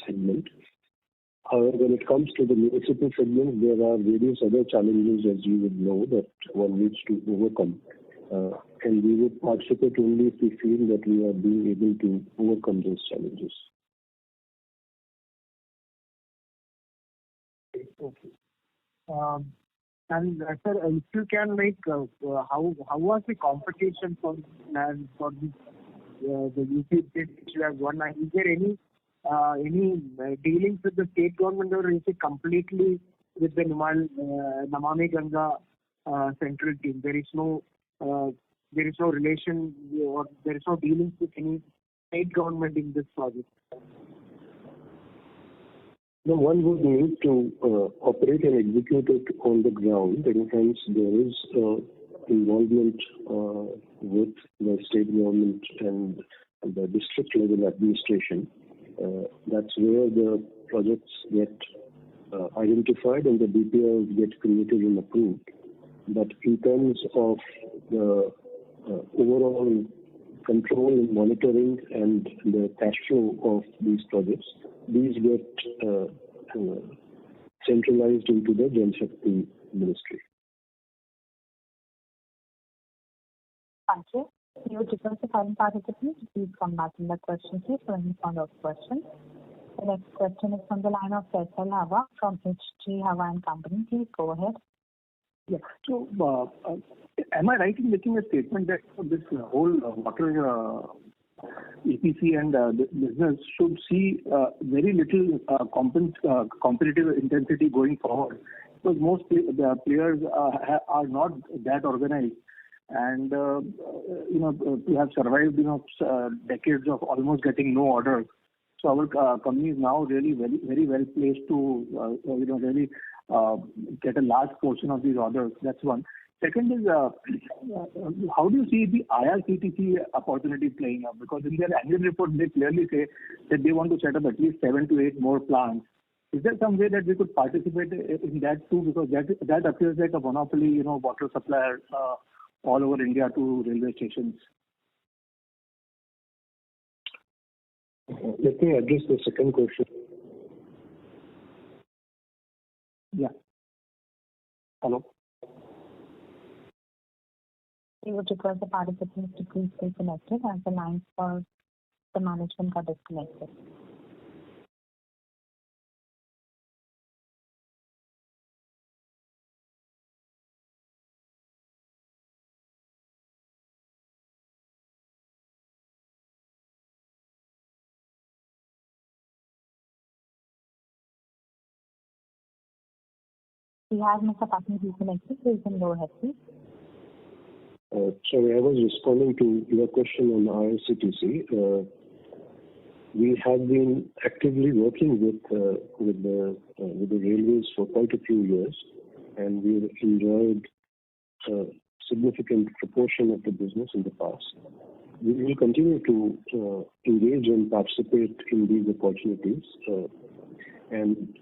segment. However, when it comes to the municipal segment, there are various other challenges, as you would know, that one needs to overcome. And we would participate only if we feel that we are being able to overcome those challenges. Okay. And sir, if you can how was the competition for the UP which you have won? Is there any dealings with the state government, or is it completely with the Namami Ganga central team? There is no relation, or there is no dealings with any state government in this project. No, one would need to operate and execute it on the ground, and hence there is involvement with the state government and the district level administration. That's where the projects get identified and the DPRs get created and approved. But in terms of the overall control and monitoring and the cash flow of these projects, these get centralized into the Jal Shakti Ministry. Thank you. We would request the foreign participants to please come back in the question queue for any follow-up questions. The next question is from the line of Faisal Hawa from HG Hawa and Company. Please go ahead. Yeah. So, am I right in making a statement that this whole water EPC and business should see very little competitive intensity going forward, because most players are not that organized, and we have survived decades of almost getting no orders. So our company is now really very well placed to really get a large portion of these orders. That's one. Second is, how do you see the IRCTC opportunity playing out? Because in their annual report, they clearly say that they want to set up at least 7 to 8 more plants. Is there some way that we could participate in that too? Because that appears like a monopoly, water supplier all over India to railway stations. Let me address the second question. Yeah. Hello. We would request the participants to please stay connected as the lines for the management got disconnected. We have Mr. Patni reconnected, so you can go ahead, please. Sorry, I was responding to your question on IRCTC. We have been actively working with the railways for quite a few years, and we've enjoyed a significant proportion of the business in the past. we will continue to engage and participate in these opportunities, and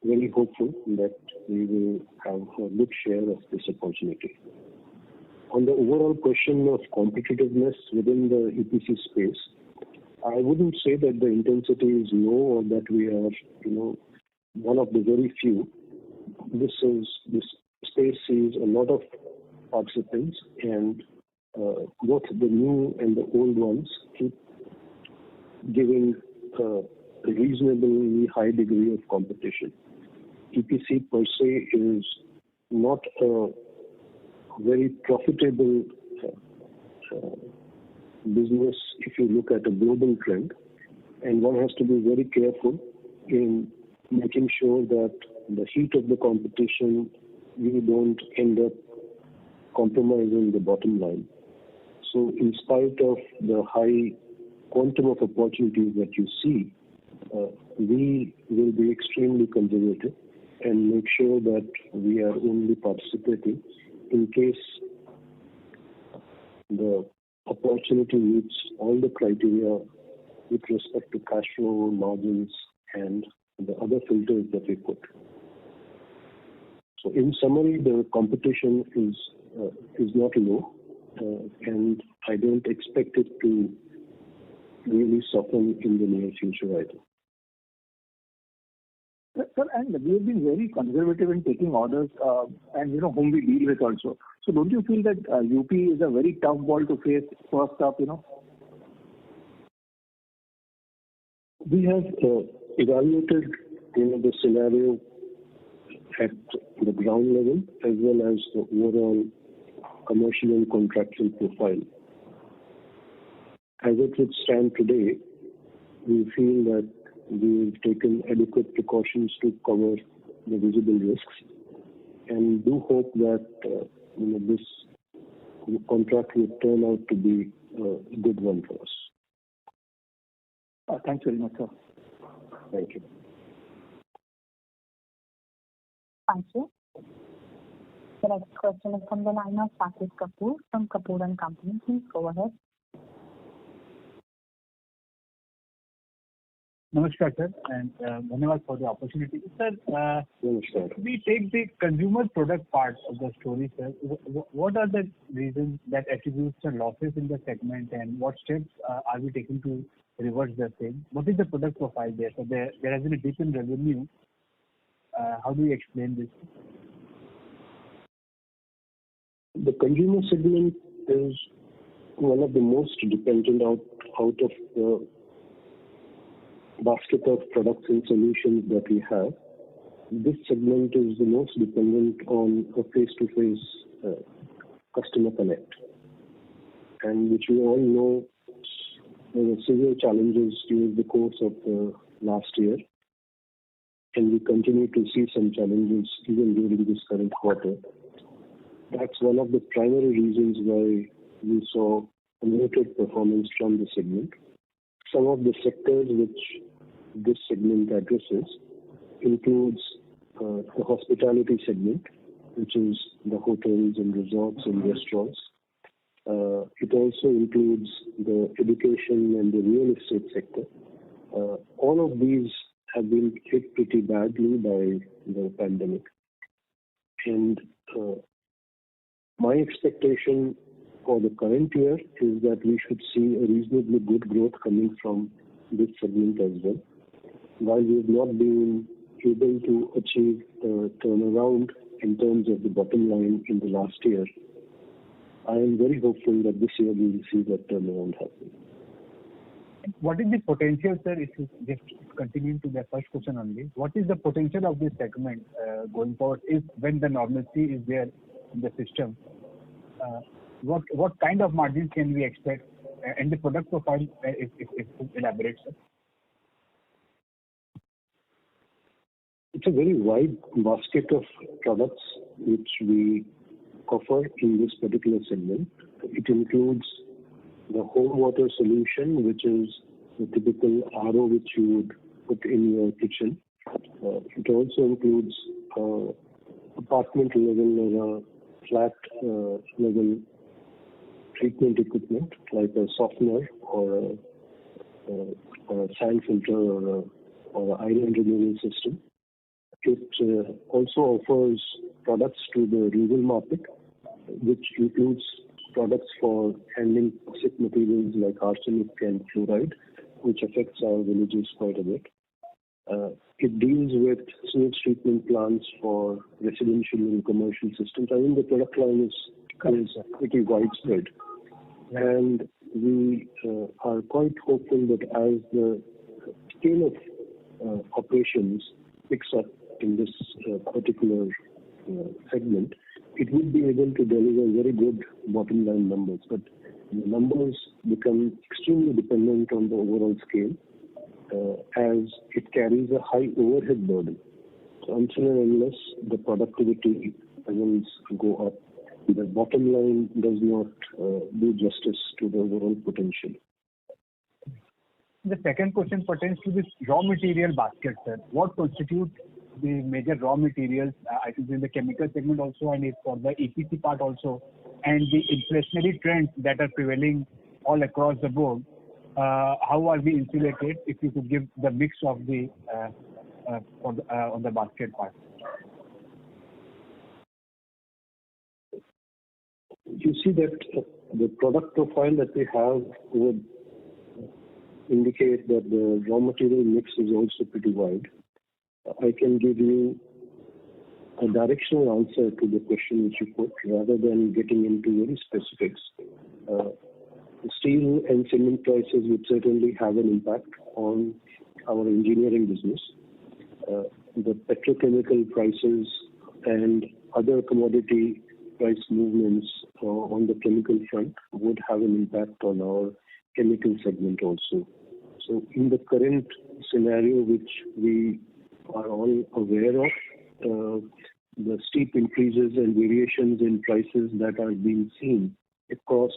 very hopeful that we will have a good share of this opportunity. On the overall question of competitiveness within the EPC space, I wouldn't say that the intensity is low or that we are, one of the very few. This space sees a lot of participants, and both the new and the old ones keep giving a reasonably high degree of competition. EPC per se is not a very profitable business if you look at a global trend, and one has to be very careful in making sure that the heat of the competition, we don't end up compromising the bottom line. So in spite of the high quantum of opportunities that you see, we will be extremely conservative and make sure that we are only participating in case the opportunity meets all the criteria with respect to cash flow, margins, and the other filters that we put. So in summary, the competition is not low, and I don't expect it to really soften in the near future either. Sir, and we have been very conservative in taking orders, and whom we deal with also. So don't you feel that UP is a very tough ball to face first up? We have evaluated the scenario at the ground level as well as the overall commercial and contractual profile. As it would stand today, we feel that we've taken adequate precautions to cover the visible risks, and do hope that this contract will turn out to be a good one for us. Thanks very much, sir. Thank you. Thank you. The next question is from the line of Saket Kapoor from Kapoor and Company. Please go ahead. Namaskar, sir, and धन्यवाद for the opportunity. Sir, we take the consumer product part of the story, sir. What are the reasons that attributes the losses in the segment, and what steps are we taking to reverse the same? What is the product profile there? So there has been a dip in revenue. How do you explain this? The consumer segment is one of the most dependent out of the basket of products and solutions that we have. This segment is the most dependent on a face-to-face customer connect, and which we all know there were severe challenges during the course of the last year, and we continue to see some challenges even during this current quarter. That's one of the primary reasons why we saw a muted performance from the segment. Some of the sectors which this segment addresses includes the hospitality segment, which is the hotels and resorts and restaurants. It also includes the education and the real estate sector. All of these have been hit pretty badly by the pandemic. And my expectation for the current year is that we should see a reasonably good growth coming from this segment as well. While we have not been able to achieve a turnaround in terms of the bottom line in the last year, I am very hopeful that this year we will see that turnaround happen. What is the potential, sir, if you just continue to the first question only, what is the potential of this segment going forward if when the normalcy is there in the system? What kind of margins can we expect, and the product profile, if elaborate, sir? It's a very wide basket of products which we offer in this particular segment. It includes the home water solution, which is the typical RO which you would put in your kitchen. It also includes apartment level or a flat level treatment equipment like a softener or a sand filter or an iron removal system. It also offers products to the rural market, which includes products for handling toxic materials like arsenic and fluoride, which affects our villages quite a bit. It deals with sewage treatment plants for residential and commercial systems. I think the product line is pretty widespread. And we are quite hopeful that as the scale of operations picks up in this particular segment, it would be able to deliver very good bottom line numbers. But the numbers become extremely dependent on the overall scale as it carries a high overhead burden. So until and unless the productivity levels go up, the bottom line does not do justice to the overall potential. The second question pertains to this raw material basket, sir. What constitutes the major raw materials, I think in the chemical segment also and for the EPC part also, and the inflationary trends that are prevailing all across the board, how are we insulated? If you could give the mix of the on the basket part. You see that the product profile that we have would indicate that the raw material mix is also pretty wide. I can give you a directional answer to the question which you put rather than getting into very specifics. Steel and cement prices would certainly have an impact on our engineering business. The petrochemical prices and other commodity price movements on the chemical front would have an impact on our chemical segment also. So in the current scenario which we are all aware of, the steep increases and variations in prices that are being seen across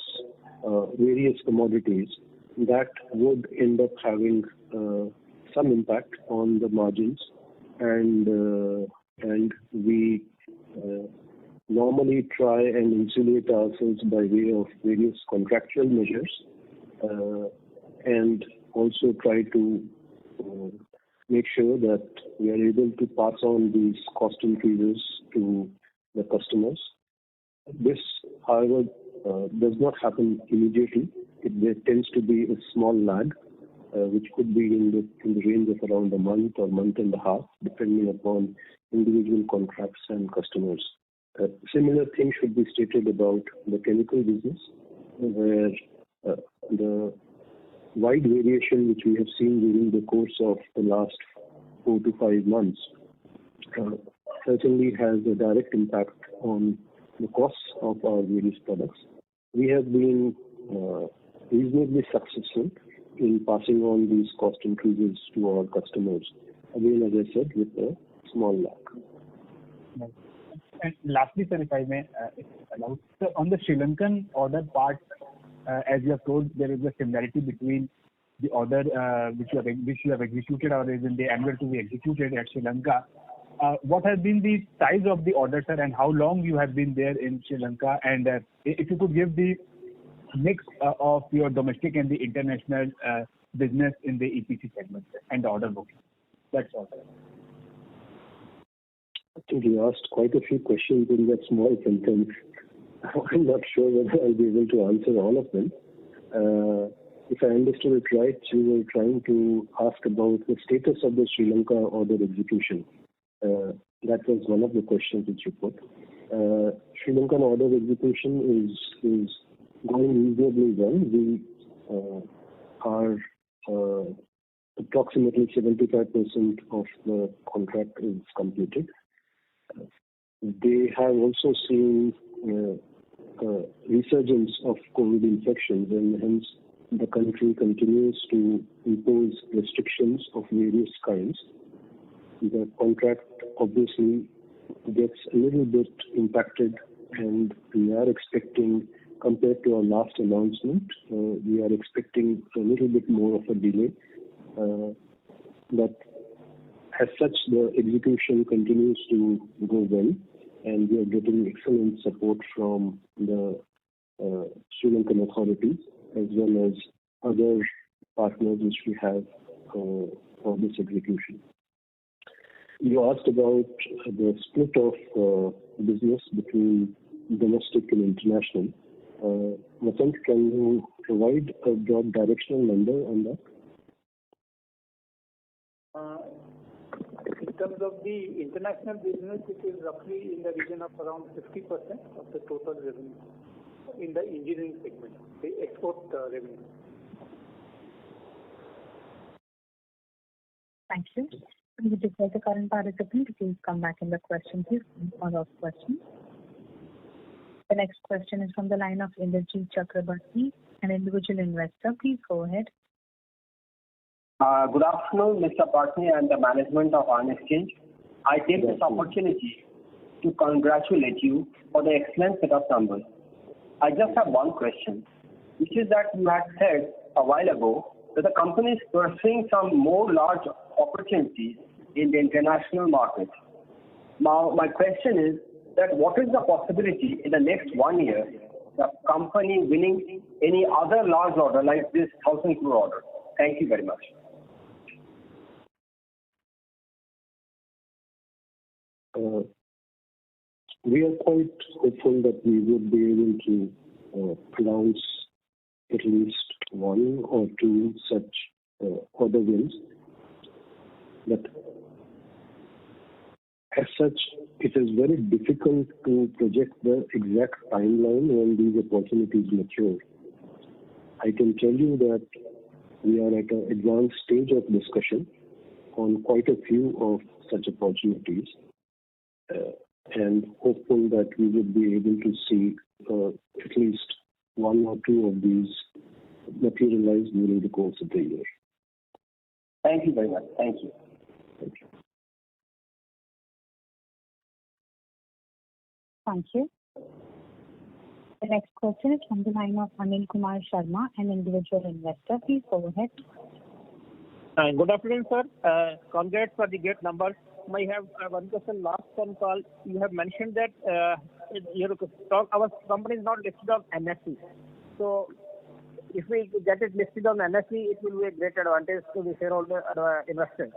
various commodities, that would end up having some impact on the margins, and we normally try and insulate ourselves by way of various contractual measures, and also try to make sure that we are able to pass on these cost increases to the customers. This, however, does not happen immediately. There tends to be a small lag, which could be in the range of around a month or month and a half, depending upon individual contracts and customers. Similar thing should be stated about the chemical business, where the wide variation which we have seen during the course of the last 4 to 5 months certainly has a direct impact on the costs of our various products. We have been reasonably successful in passing on these cost increases to our customers. Again, as I said, with a small lag. And lastly, sir, if I may allow, so on the Sri Lankan order part, as you have told, there is a similarity between the order which you have executed or is in the annual to be executed at Sri Lanka. What has been the size of the order, sir, and how long you have been there in Sri Lanka? And if you could give the mix of your domestic and the international business in the EPC segment and the order booking. That's all, sir. I think you asked quite a few questions in that small sentence. I'm not sure whether I'll be able to answer all of them. If I understood it right, you were trying to ask about the status of the Sri Lanka order execution. That was one of the questions that you put. Sri Lankan order execution is going reasonably well. We are approximately 75% of the contract is completed. They have also seen resurgence of COVID infections, and hence the country continues to impose restrictions of various kinds. The contract obviously gets a little bit impacted, and we are expecting, compared to our last announcement, we are expecting a little bit more of a delay. But as such, the execution continues to go well, and we are getting excellent support from the Sri Lankan authorities as well as other partners which we have for this execution. You asked about the split of business between domestic and international. Vasant, can you provide a broad directional number on that? In terms of the international business, it is roughly in the region of around 50% of the total revenue in the engineering segment, the export revenue. Thank you. We declare the current participant to please come back in the question queue for follow-up questions. The next question is from the line of Indrajit Chakrabarti, an individual investor. Please go ahead. Good afternoon, Mr. Patni and the management of Ion Exchange. I take this opportunity to congratulate you for the excellent set of numbers. I just have one question, which is that you had said a while ago that the company is pursuing some more large opportunities in the international market. Now, my question is that what is the possibility in the next 1 year the company winning any other large order like this 1,000 crore order? Thank you very much. We are quite hopeful that we would be able to announce at least one or two such order wins. But as such, it is very difficult to project the exact timeline when these opportunities mature. I can tell you that we are at an advanced stage of discussion on quite a few of such opportunities. And hopeful that we would be able to see at least one or two of these materialize during the course of the year. Thank you very much. Thank you. Thank you. Thank you. The next question is from the line of Anil Kumar Sharma, an individual investor. Please go ahead. Good afternoon, sir. Congrats for the great numbers. I have one question. Last phone call, you have mentioned that our company is not listed on NSE. So, if we get it listed on NSE, it will be a great advantage to the shareholder investors.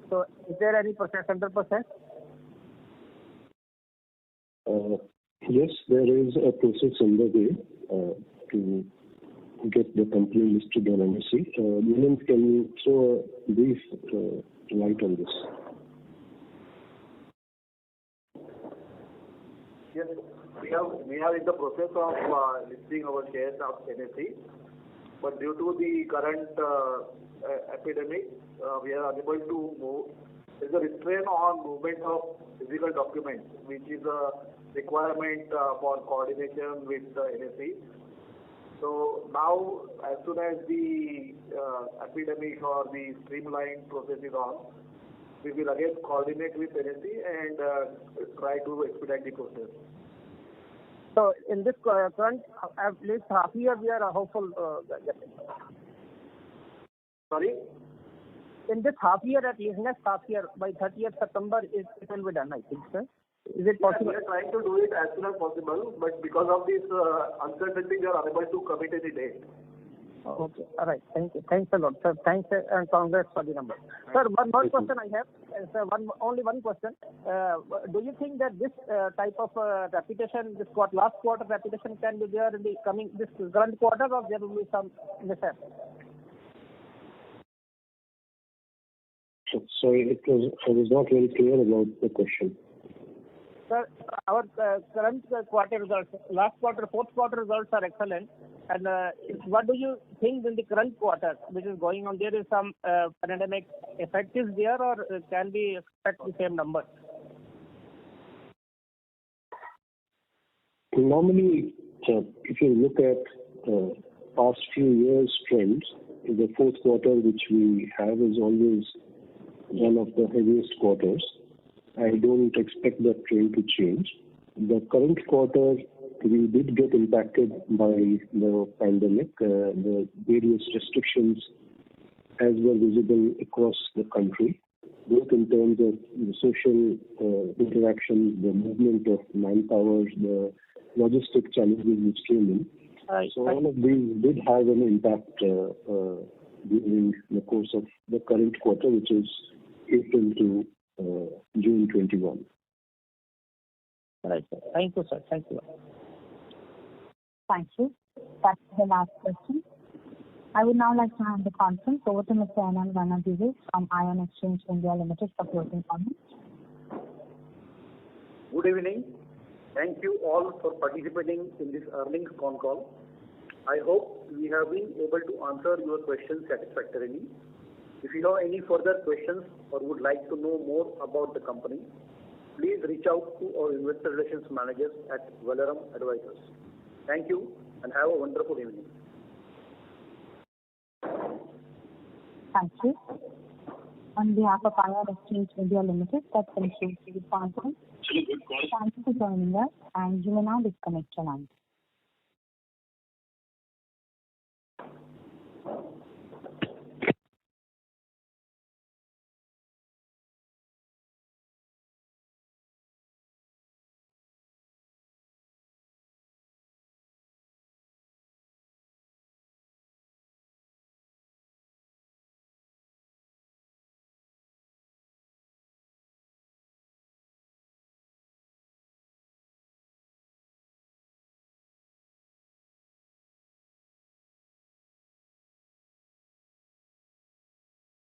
So, is there any process, 100%? Yes, there is a process underway to get the company listed on NSE. Milind, can you throw a brief light on this? Yes, we are in the process of listing our shares of NSE, but due to the current epidemic, we are unable to move. There is a restraint on movement of physical documents, which is a requirement for coordination with the NSE. So now, as soon as the epidemic or the streamlined process is on, we will again coordinate with NSE and try to expedite the process. So, in this current, at least half year, we are hopeful. Sorry? In this half year, at least next half year, by 30th September, it will be done, I think, sir. Is it possible? We are trying to do it as soon as possible, but because of this uncertainty, we are unable to commit any date. Okay. All right. Thank you. Thanks a lot, sir. Thanks and congrats for the number. Sir, one more question I have. Sir, only one question. Do you think that this type of reputation, last quarter reputation, can be there in the this current quarter, or there will be some mishap? Sorry, I was not very clear about the question. Sir, our current quarter results, last quarter, fourth quarter results are excellent. And what do you think in the current quarter, which is going on? There is some pandemic effect is there, or can we expect the same number? Normally, if you look at past few years' trends, the fourth quarter which we have is always one of the heaviest quarters. I don't expect that trend to change. The current quarter, we did get impacted by the pandemic. The various restrictions as were visible across the country, both in terms of the social interaction, the movement of manpower, the logistic challenges which came in. So all of these did have an impact during the course of the current quarter, which is April to June 21. Right, sir. Thank you, sir. Thank you. Thank you. That's the last question. I would now like to hand the conference over to Mr. Anand Vanagiri from Ion Exchange India Limited for closing comments. Good evening. Thank you all for participating in this earnings con call. I hope we have been able to answer your questions satisfactorily. If you have any further questions or would like to know more about the company, please reach out to our investor relations managers at Valorem Advisors. Thank you and have a wonderful evening. Thank you. On behalf of Ion Exchange India Limited, that concludes the conference. Thank you for joining us, and you may now disconnect your line.